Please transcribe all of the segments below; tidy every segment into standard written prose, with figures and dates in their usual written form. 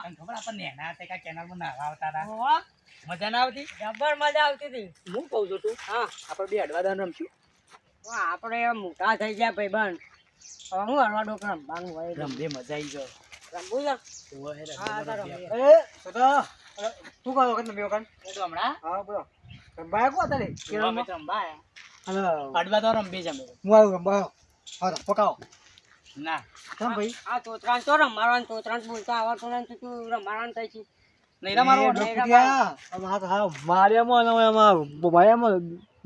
ખબર આપણને નેના હતા કે કેનાલમાં નાહવા આવતા હતા. ઓહો, મજા ના આવતી? જબર મજા આવતી હતી. હું કહું છું તું હા, આપણે બે અડવાદાન રમશું. તો આપણે મોટા થઈ ગયા ભાઈબંધ. હવે હું હરવા ડોક રમવાનું હોય. રમવે મજા આવી જાય. રમવું છે? ઓહો હે હા, તો રમવે. રમીએ. તો તું કહો વખત નમ્યો કાન એ તો હમણાં હા બોલો રંબાયા કો તારે અમે તો રમવા આયા. હલો અડવા તો રમવી જ અમે તો. હું આવું રંબા હા પકાવો ના કેમ ભાઈ આ તોતરાન તો રમવાનું, તોતરાન બોલતા આવડતું નથી, તું રમવાનું થઈ છે. નહીં રમાડવો એ ને? ડફુટિયા આમ હાથ હા માર્યામાં અને એમાં બોબાયામાં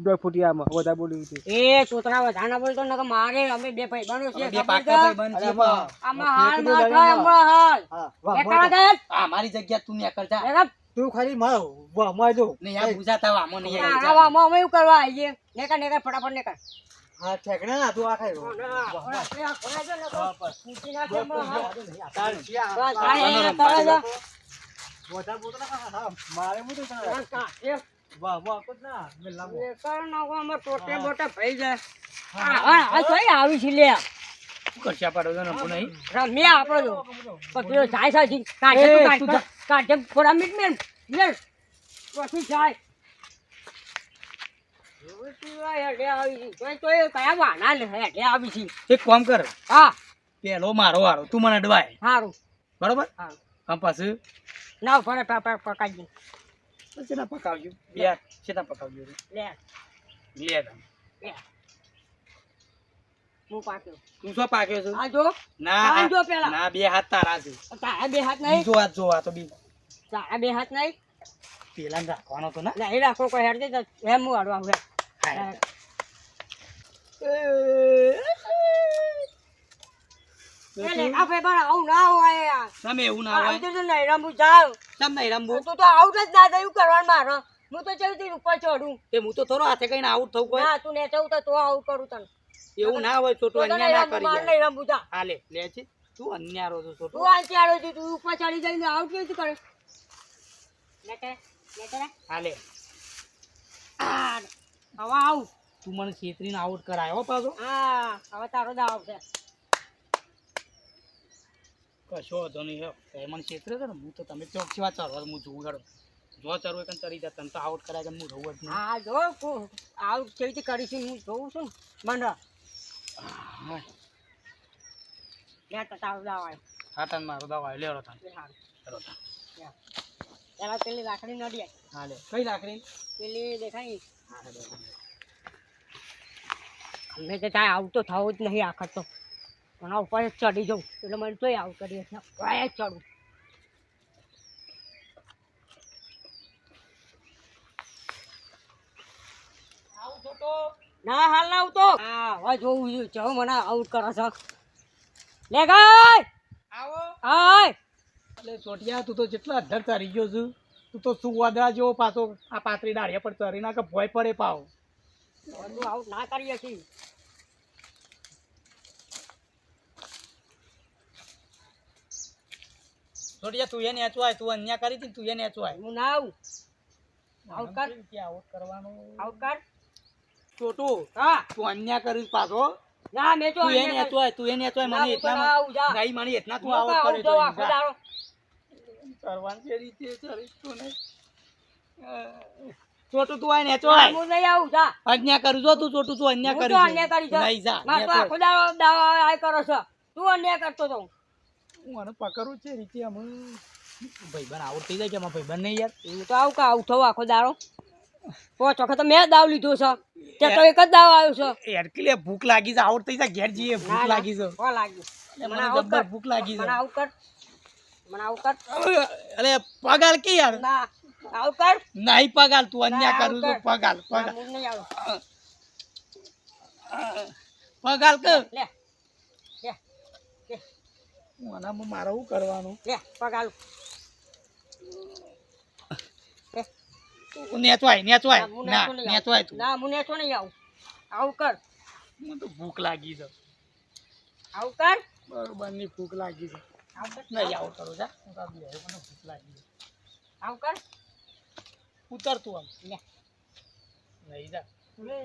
ડફુટિયામાં વધારે બોલી હતી એ તોતરા વધારે ના બોલતો ને મારે અમે બે ભાઈબંધો છે. બે ખબર પાકા છે? ભાઈબંધ અરે છે આમાં પણ. આમાં હાલ કીધું ના લઈને થાય, હમણાં હાલ. હા વાહ એક કરવા દે. આ મારી જગ્યા તું ને કરતા. એના તું ખાલી મારો વાહ માર જો નહીં આ બુજાતા આમાં નહીં આવી જા. આવામાં અમે એવું કરવા આવીએ. નેકર નેકર ફટાફટ નેકર. હા ઠેકણે ના તું આ ખાઈ ના, આપણે આ ખોરા છે ને તો કૂટી નાખે હમણાં હાલ. તાર શિયા બસ, આ એને કરે છે. વધારે બોલતો ના હા મારે હું તો બસ, કાઢે. વાહ વાહ કુછ ના મેલા નેકર નાખવામાં ટોટે બોટે ભઈ જાય. આ જોઈ આવી છે લે. શું કરશે આ પાડો તો રમવું નહીં? રમ્યા આપણો જો. પછી જાય સાચી. કાઢે તું કાઢ. કાઢે થોડા મિનિટ મેં. લે. પછી જાય. હેડે આવી છે. તો એ કયા વાના લે હેડે આવી છે. એક કામ કર, હા, પેલો મારો વારો તું મને અડવાય સારું. બરોબર. હા. આમ પાછું ના ફરે પકાઈ શેના પકાવજો યાર, શેના પકાવજો લે. લે તમ. લે. હું પાક્યો. તું શું પાક્યો છું? આ જો. ના આ જો પેલા. ના બે હાથ તારા છે. તારા બે હાથ નહીં. બીજો હાથ જો આ તો બી તારા બે હાથ નહીં. પેલા ને રાખવાનો તો ના. નહીં રાખો કોઈ હેડ દે એમ હું હાડવા હું હાય. આ ભાઈ આવું ના હોય યાર. તમે એવું ના હોય. આવું તો નહીં રમવું જાવ. તમ નહીં રમવું. તું તો આઉટ જ ના દે એવું કરવાનું મારે. હું તો ચલતી ઉપર ચડું. તે હું તો થોડો હાથે કઈને આઉટ થવું કોઈ. ના તું ને જવું તો આઉટ કરું તને. એવું ના હોય તો છોટું તો અન્યાય નહીં ના રમવું, મારે કરી જાય. નહીં રમવું જા. હા લે છે તું અન્યારો છો છોટું. તું આંચી આડો છે, તું ઉપર ચડી જઈને આઉટ કેવી રીતે કરે? હા લે હવે આવું. તું મને છેતરીને આઉટ કરાયો હો પાછો. હા, હવે તારો દાવ છે. કશો વાંધો નહીં હો. તે મને છેતરે છે ને હું તો તમે ચોક સિવા ચરવા હું જોઉં હેડો. જો ચરવું એટલે ચરી જાય તને તો આઉટ કરાય હું રહું જ નહીં. હા જો આઉટ કેવી રીતે કરીશું હું જોઉં છું ને મને. હા. લે તો તારો દાવ આવે. હા તને મારો દાવ આવ્યો લેરો તને. સારું. હેડો તને. પેલા પેલી લાકડી નડી આવી. હા લે કઈ લાકડી? પેલી દેખાય હા હેડો. અમે તો ત્યાં આઉટ તો થવું જ નહીં આખર તો. એના ઉપર જ ચડી જાઉં એટલે મને તોય આઉટ કરીએ છીએ. જ ચડું. આવું છોટો. ના હાલ ના આવતો. હા હવે જોવું છું ચો મને આઉટ કરે છે. લે ગઈ. આવો. હાય. એટલે ચોટિયા તું તો જેટલા અધર ચરી ગયો છું. તું તો શું વાદળા જેવો પાછો આ પાતળી દાળિયા પર ચરી નાખે ભોય પડે પાવ. બધું આઉટ ના કરીએ છીએ. ચોટિયા તું એને નેચવાય તું અન્યા કરી હતી ને તું એને નેચવાય. હું ના આવું. આઉટ કર. આઉટ કરવાનું. આઉટ કર. છોટું હા. તું અન્યા કરીશ પાછો. ના મેં તો તું એને નેચવાય તું એને નેચવાય ના, મને હું તો એટલા ના આવું, જા. નહીં મને એટલા તું હું આઉટ તો કરે આઉટ જોઉં આખો દાડો. કરવાનું છે રીતે કરીશ તું નહીં. છોટું તું આય નેચવાય. હું નહીં આવું જા. અન્યા કરું જો તું છોટું તું અન્યા હું કરી તો અન્યાય કરી છે. નહીં જા મારે તો નેચવાય. આખો દાડો દાવા આ કરો છો. તું અન્યાય કરતો તો. હું આને પકડું છે રીતે અમે ભાઈબંધ આઉટ થઈ જાય કે અમારા ભાઈબંધ નહીં યાર. હું તો આવું કે આવું થવું આખો દાડો. પાંચ વખત તો મેં દાવ લીધો છે. તે તો એક જ દાવ આવ્યો છે. યાર કે લે ભૂખ લાગી છે આઉટ થઈ જાય ઘેર જઈએ ભૂખ લાગી છે. કોણ લાગ્યું? એટલે મને મને આઉટ જબ્બર કર. ભૂખ લાગી મને છે. આઉટ કર. મને આઉટ કર. અલે પગાલ કે યાર ના આઉટ કર. નહીં પગાલ તું અન્યા ના, કરું છું આઉટ કર. પગાલ ના, પગાલ હું નહીં આવું. પગાલ કર. લે લે હું આનામાં મારે શું કરવાનું? લે પગાલ. તું નેચવાય નેચવાય હું ના નેચો નહીં નેચવાય આવું. તું. ના હું નેચો નહીં આવું. આવું કર. મને તો ભૂખ લાગી છે આવું કર. બરોબર ની ભૂખ લાગી છે. આવું કર. નહીં આવું કરું જા હું તો મને ભૂખ લાગી છે. આવું કર. ઉતર તું આમ લે નહીં જા. લે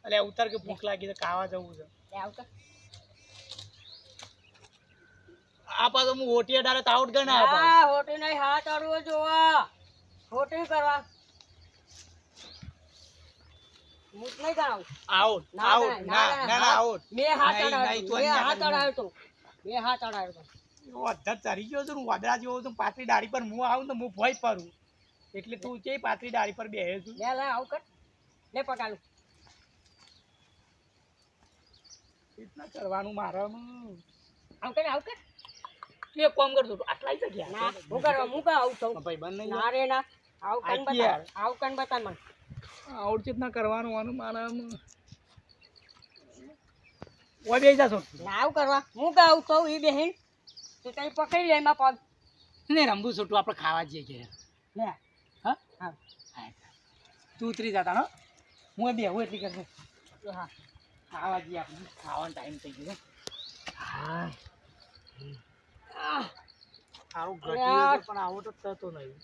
અલે ઉતર કે ભૂખ લાગી છે ખાવા જવું છે. આવું કર. આ પાછો હું ઓટીએ ડારે તાવટ ગણ આયા હા હોટી નહીં હાથ અડવો જોવા હોટી કરવા હું જ નહીં ગણાવું આઉટ ના, આઉટ ના, ના ના, ના ના આઉટ મેં હાથ નહીં, અડાડ્યો નહીં, તો. તું મેં અહીંયા હાથ આગળ અડાડ્યો તો. મેં હાથ અડાડ્યો તો. એવો અધર ચરી ગયો છું વાદળા જેવો છું પાતળી ડાળી પર હું આવું તો હું ભોય પરું એટલે તું કે પાતળી ડાળી પર બેહે છું લે લે આવું કર લે પકાલું રીતના કરવાનું મારે આવું કર આવું કર તું એક કામ કરતો આટલા આવી જગ્યા ના હું કરવા હું કા આવું છું ભાઈ બંધ નહીં ના રે ના આવું કન આખી બતા યાર. આવું કન બતા મને આવડ રીતના કરવાનું આનું મારે ઓય બેસી જાશો ના આવું કરવા હું કા આવું છું ઈ બેહીન તું તઈ પકડી લે એમાં પગ ને રમવું છોટું આપણે ખાવા જઈએ કે લે હા હા તું ઉતરી જતા ને હું બેહું એટલી કરશે હા ખાવા જઈએ આપણે ખાવાનો ટાઈમ થઈ ગયો હા સારું યાર. ઘટી પણ આવો તો થતો નહીં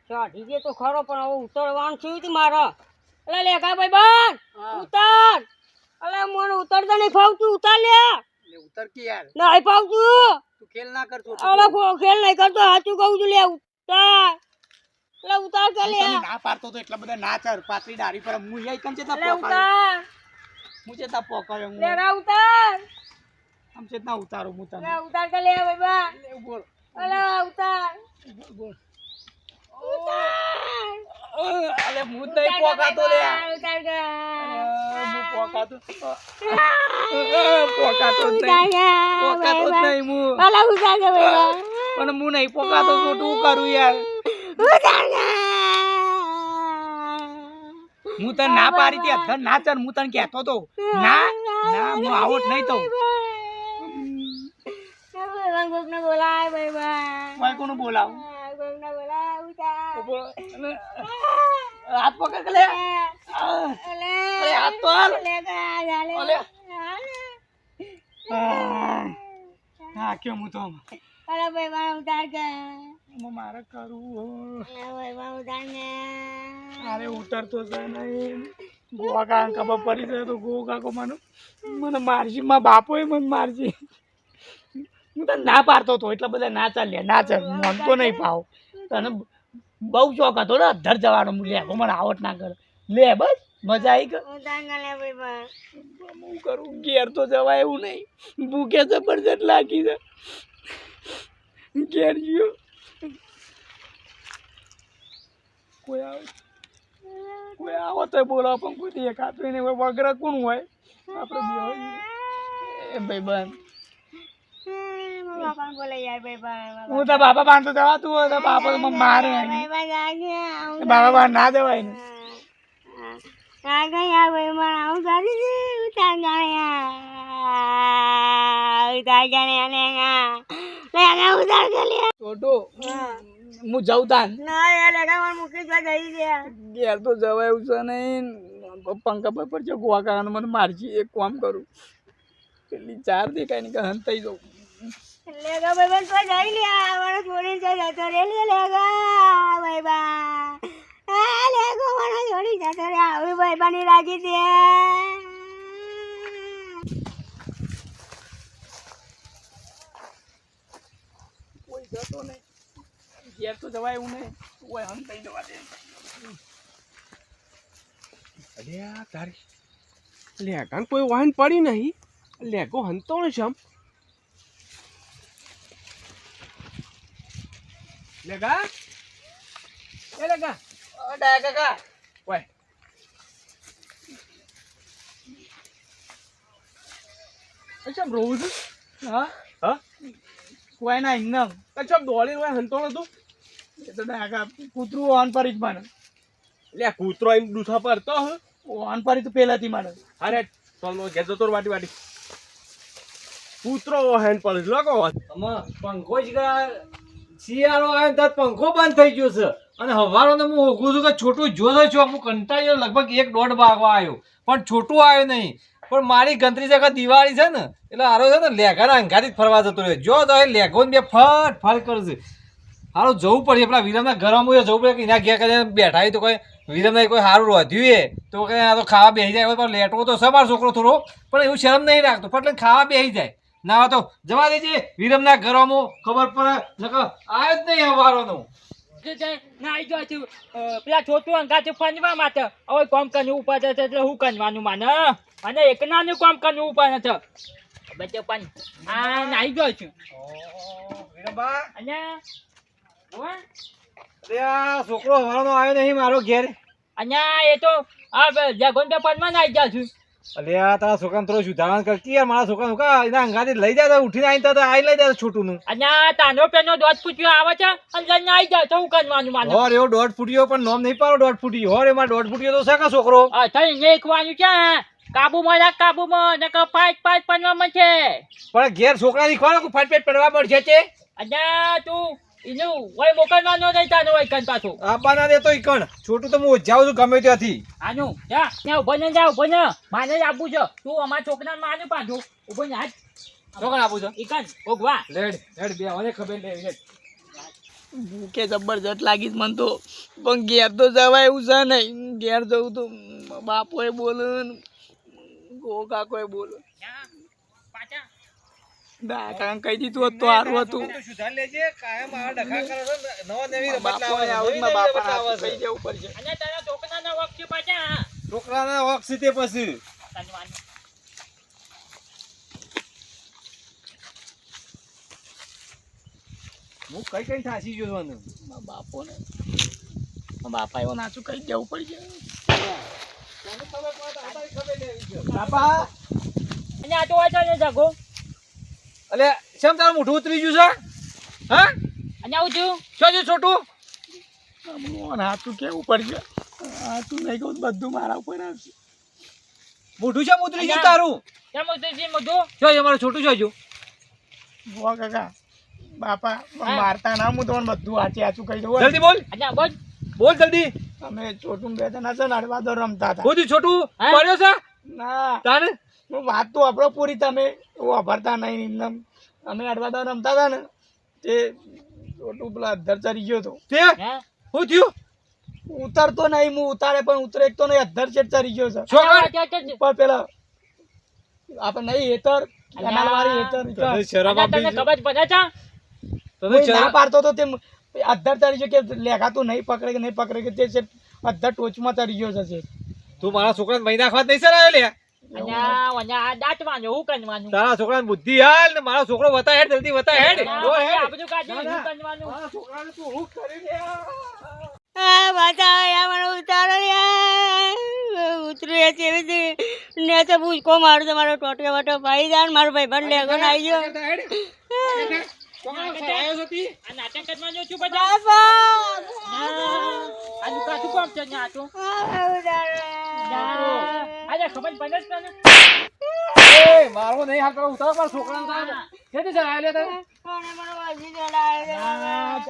ચઢી ગયો તો ખરો પણ હવે ઉતરવાનું થયું હતું મારે અલે લે કા ભાઈ બન ઉતર અલે મને ઉતરતા નહીં ફાવતું ઉતાર લે લે ઉતર કે યાર નહીં ફાવતું તું ખેલ ના કરતો અલે ખેલ નહીં કરતો સાચું કહું છું લે ઉતાર લે ઉતાર કે લે ના પાડતો તો એટલા બધા ના ચર પાતળી ડાળી પર હું યાર કમ ચેતા લે પોકાયો ઉતાર હું ચેતા પોકાયો હું લે રા ઉતાર આમ ચેતા ઉતારું હું લે તને ઉતાર કે લે ભાઈ બન લે બોલ અલે ઉતાર બોલ ઉતાર અલે હું જ નહીં પોકાતો લે ઉતાર કે હું પોકાતો પોકાતો જ નહીં પોકાતો જ નહીં હું અલે ઉતાર કે ભાઈ બન પણ હું નહીં પોકાતો તો શું કરું યાર ઉતાર કે હું તને ના પાડી હતી અધર ના ચર હું તને કહેતો તો ના ના હું આવો જ નહીં તો કોકને બોલાય ભાઈ બન કોઈ કોનું બોલાવું કોકને બોલાય ઉતાર હાથ પકડ લે અલે અરે હાથ તો હાલ લે કા જાલે ઓલે હા કેમ હું તો અરે ભાઈ બન ઉતાર કે મારે કરવું ભાઈ બન ઉતાર ને અરે ઉતરતો છે નહીં ગોવા કાકા ખબર પડી જાય તો ગો કાકો મને મારજી મારા બાપોએ મને મારજી હું તને ના પાડતો હતો એટલા બધા ના ચાલ્યા ના ચાલ મન તો નહીં પાવ તને બહુ શોખ હતો ને અધર જવાનો હું લે મને આવટ ના કરે લે બસ મજા આવી ગઈ ઉતાર કે લે ભાઈ બન હું કરું ઘેર તો જવાય એવું નહીં ભૂખે જબરજસ્ત લાગી છે ઘેર ગયો કોઈ આવો તો બોલાવો પણ કોઈ દેખાતું નહીં હોય વગર કોણ હોય આપણે બે ભાઈ બંધ બાપાને બોલે યાર ભાઈ બન હું તો બાપા બાંધતો જવાતું હોય તો બાપા તો મને મારે ભાઈ બન જાગે બાપા બાંધ ના જવાય ને આ ગયા ભાઈ બન આવું કરી દે ઉતાર ગયા ઉતાર ગયા ને લે ઉતાર કે લે છોટો હું જઉં તાન ના યાર લેગા મને મૂકી જવા જઈ દે ઘેર તો જવાય એવું છે નહીં પંખા પર છે ગોવા કાકાને મને મારજી એક કામ કરું પેલી ચાર દેખાય ને કે હન થઈ જાઉં લેગા ભાઈ બન તો જઈ લે મને છોડી જતો રે લેગા ભાઈ બન આ લેગો મને છોડી જતો રે આવી ભાઈ બની રાખી દે કોઈ જતો નહીં ઘેર તો જવાય એવું નહીં કોઈ હન થઈ જવા દે અલ્યા તારી લેગાન કોઈ વાહન પડી નહીં લેગો હંતો ને છે આમ લેગા એ લગા ઓ ડાયા કાકા ઓય અચ્છા રોવું છું હા હા કોઈ ના ઇન્નમ અચ્છા દોડી હોય હંતો નતું એ તો ડાયા કાકા કૂતરું ઓન પરી જ મને લે કૂતરો એમ દૂઠા પર તો ઓન પરી તો પહેલાથી મને અરે ચાલ નો ગેજો તોર વાટી વાટી કૂતરો હેન પર લોકો આમાં પંખો જ શિયાળો આવ્યો તો પંખો બંધ થઈ ગયો છે અને હવારોને હું ઊભું છું કે છોટું જોતો છું હું કંટાળ્યો લગભગ 1-1.5 વાગવા આવ્યો પણ છોટું આવ્યો નહીં પણ મારી ગંતરી જગા દિવાળી છે ને એટલે હારો છે ને લેઘાના અંગાથી જ ફરવા જતો રહ્યો જો તો એ લેઘો બે ફટ ફટ કરશે હારું જવું પડશે પેલા વિરમના ઘરમાં હું જવું પડે કે એના ઘેર કરીને બેઠા હોય તો કોઈ વિરમના કોઈ સારું રોધ્યું એ તો કંઈ આ તો ખાવા બેસી જાય પણ લેટવો તો છે મારો છોકરો થોડો પણ એવું શરમ નહીં રાખતો ફટ લઈને ખાવા બેસી જાય ના તો જવા દેજે વિરમના ઘરોમાં ખબર પડે નકર આયો જ નહીં હવારોનો. ના આઈ ગયો છું પેલા છોટું અંગાથી ફંદવા માટે હવે કામ કરવું પડે છે એટલે હું કરવાનું મને એકનાનું કામ કરવું પડે છે બચ્ચો પણ આ નાઈ ગયો છું વિરમબા, અને ઓય, અરે આ છોકરો હવારોનો આવ્યો નહીં મારો ઘેર. અને એ તો આ જગોન ફંદમાં નાઈ ગયા છું અલ્યા તારા છોકરાને થોડું સુધારણા કર કે યાર મારા છોકરાનું કા એના અંગાથી લઈ જાય તો ઉઠીને આવીને તો આઈ લઈ જાય છોટુંનું. અને તાનો પેનો દોધ પૂછ્યો આવે છે અને લઈને આવી જાય તો હું કરવાનું માનો હોર એવો દોઢ ફૂટ્યો પણ નોમ નહીં પાડો દોઢ ફૂટી હોર એમાં દોઢ ફૂટ્યો તો શાકા છોકરો. થઈ લેખવાનું છે કાબુમાં રાખ કાબુમાં નકર ફાઈટ પનવામાં છે પણ ઘેર છોકરાની ખોરાક ફાટ પેટ પડવા પડશે છે. અને તું એનું વય મોકલવાનો નહીં તાનો વય કન પાછું આબાના દે તો ઈકણ છોટું તો હું જાઉં છું ગમે ત્યાંથી. આનું જા ત્યાં ઉભો ને જા ઉભો ને માને જ આપવું છે તું અમારા છોકરાને માને પાછું ઉભો ને હાથ છોકરા આપું છું. ઈકન ભોગવા લેડ લેડ બે મને ખબર લે. ભૂખે જબરજસ્ત લાગી છે મને તો પણ ઘેર તો જવાય એવું છે નહીં ઘેર જવું તો બાપોએ બોલે ને ગો કાકોએ બોલે પાછા દા કાકા કહી દીધું હોત તો સારું હતું સુધાર લેજે કાયમ આ ડખા કરો છો નવા નવી રમત બાપોએ લાવે આવું નવી મારા નવી રમત બાપાના લાવે હાથે છે. કહી જવું પડશે અને તારા છોકરાના વખત પાછા છોકરાના વખ સીતે પછી તનવાનું હું કઈ કઈ થાસી ગયો છું. મારા બાપોને મારા બાપા એવો નાચું કહી જવું પડશે બાપા અને આ તો હોય છે ને જગો અલે શેમ તારું મોઢું ઉતરી ગયું છે હા અને આવું છું શું છે છોટું મને હાથું કેવું પડશે હાથું નહીં કહું તો બધું મારા ઉપર આવશે મોઢું શેમ ઉતરી ગયું તારું કેમ ઉતરી મોઢું શું છે મારું છોટું શું છું બુઆ કાકા બાપા મારતા ના હું તમને બધું આચું કહી દઉં જલ્દી બોલ અને બોલ બોલ જલ્દી. અમે છોટું બે જણા છે ને અડવાદો રમતા હતા બોધી છોટું હા? પડ્યો છે ના તાને હું વાત તો આપણો પૂરી તમે વાપરતા નહીં એમને અમે અડવાદો રમતા હતા ને તે છોટું પેલા અધ્ધર ચડી ગયો હતો તે હે શું થયું ઉતરતો નહીં હું ઉતારે પણ ઉતરે એક તો નહીં અધ્ધર ચેટ ચડી ગયો છે છોકરા ઉપર પેલા આપણે નહીં હેતર કેનાલવાળી હેતર તને શરમ અને તને આપી છે? ખબર પડે છે તને કોઈ ના શરમ પાડતો તો તે અધ્ધર ચડી ગયો કે લેખાતું નહીં પકડે કે નહીં પકડે કે તે છે અધ્ધર ટોચમાં ચડી ગયો છે તું મારા છોકરાને મહિના ખાત નહીં સરાયો લે અને આ દાંતવાનું હું કરવાનું તારા છોકરાને બુદ્ધિ હાલ ને મારો છોકરો વતા હેડ જલ્દી વતા હેડ જો આ હેડ બધું કાઢી ના, ના. હું કરવાનું મારા છોકરાને તું હું કરી લે બાધા યાર મને ઉતારો યાર ઉતર્યું છે એવી રીતે ને તો ભૂસકો મારું તો મારો ટોટિયો વાટો ભાઈ જાણ મારો ભાઈ બંધ લેગો ને આવી ગયો આ નાટક કરવાનું છું બધા બાપા આ દુકા શું કામ છે આ તો ઉતારો આજે ખબર પડે છે તને એ મારો નહીં હાલ કરો ઉતારો મારા છોકરાને તારે કેથી સરાયો લે તારે કોને મને વાજી ચડાવે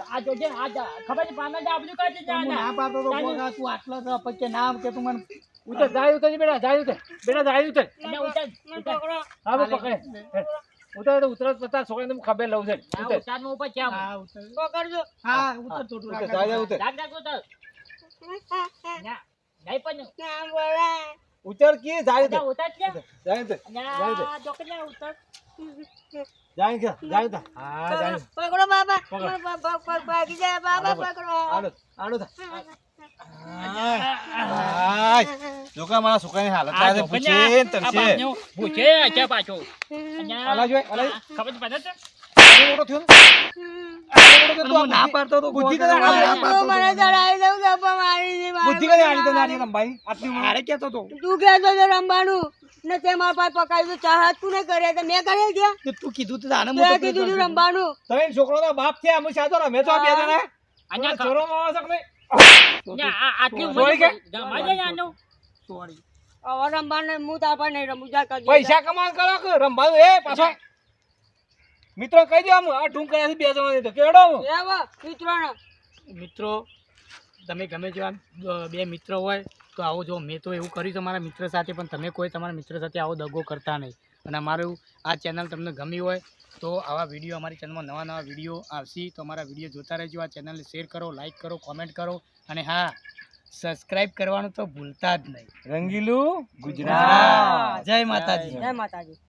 આ જોજે આ ખબર છે પાના આ બધું કાઢી હું જા ના પાડતો તો બોગા તું આટલો તો પછી ના કે તું મને ઉતર જાય ઉતર બેટા જાય ઉતર બેટા જાય ઉતર અને ઉતાર પકડો હા બસ પકડે હેડ. ઉતર તો ઉતર પતા છોકરાને ખબર લઉં છે આ ઉતર ઉતારનું ઉપર છે આમ. હા ઉતર પકડજો હા ઉતર તો ઉતર જાય ઉતર રાખ રાખ ઉતાર ના નહીં પણ નામ બોલા ઉતર કે જાય ઉતર ઉતાર છે જાય ઉતર અને આ જોકલા ઉતાર જાય કે જાય ઉતર હા જાય પકડો બાબા પકડ. ભાગી જાય બાબા પકડો આડો આડો હાય જોકા મારા છોકરાની હાલત આ થાય છે જોકલા પૂછે આ તરસે બાપને પૂછે છે પાછો અને આલા જોઈ આલા ખબર પડે છે મોટો થયો ને હું ના પાડતો તો બુદ્ધિ બોગા કરે કાકા, ના તું મને પાડતો ચડાવી દઉં ગપ્પા મારી છે મારી બુદ્ધિ કરે આલી તને આલી રંભાઈ આટલી તો. ઉંમર મારે કહેતો તો તું કહેતો તો રમવાનું ને તે મારા પાસે પકાવ્યું ચાહત તું ને કરે તો મેં કરે ગયા કે તું કીધું તો આને તે કીધું તું રમવાનું તને છોકરોના બાપ થયા અમે સાદો રમે તો આ બે જણા અને ચોરો માં શકે આટલી સોરી કે? ઉંમર જમાઈ આનો સોરી હવે રમવાનું હું તાર પર નહીં રમું જા કરજો પૈસા કમાન કરો કે રંભાનું એ પાછો મિત્રો કહી દો આમ આ ઢૂંઢ કર્યા છે બે જણા તો કેડો એવા મિત્રોને મિત્રો તમે ગમે જેવા બે મિત્રો હોય તો આવો જો મેં તો એવું કર્યું તમારા મિત્ર સાથે પણ તમે કોઈ તમારા મિત્ર સાથે આવો દગો કરતા નહીં અને અમારું આ ચેનલ તમને ગમી હોય તો આવા વિડીયો અમારી ચેનલમાં નવા નવા વિડીયો આવશે તો અમારા વિડીયો જોતા રહેજો આ ચેનલને શેર કરો લાઈક કરો કોમેન્ટ કરો અને હા સબસ્ક્રાઇબ કરવાનું તો ભૂલતા જ નહીં રંગીલું હા, જય માતાજી જય માતાજી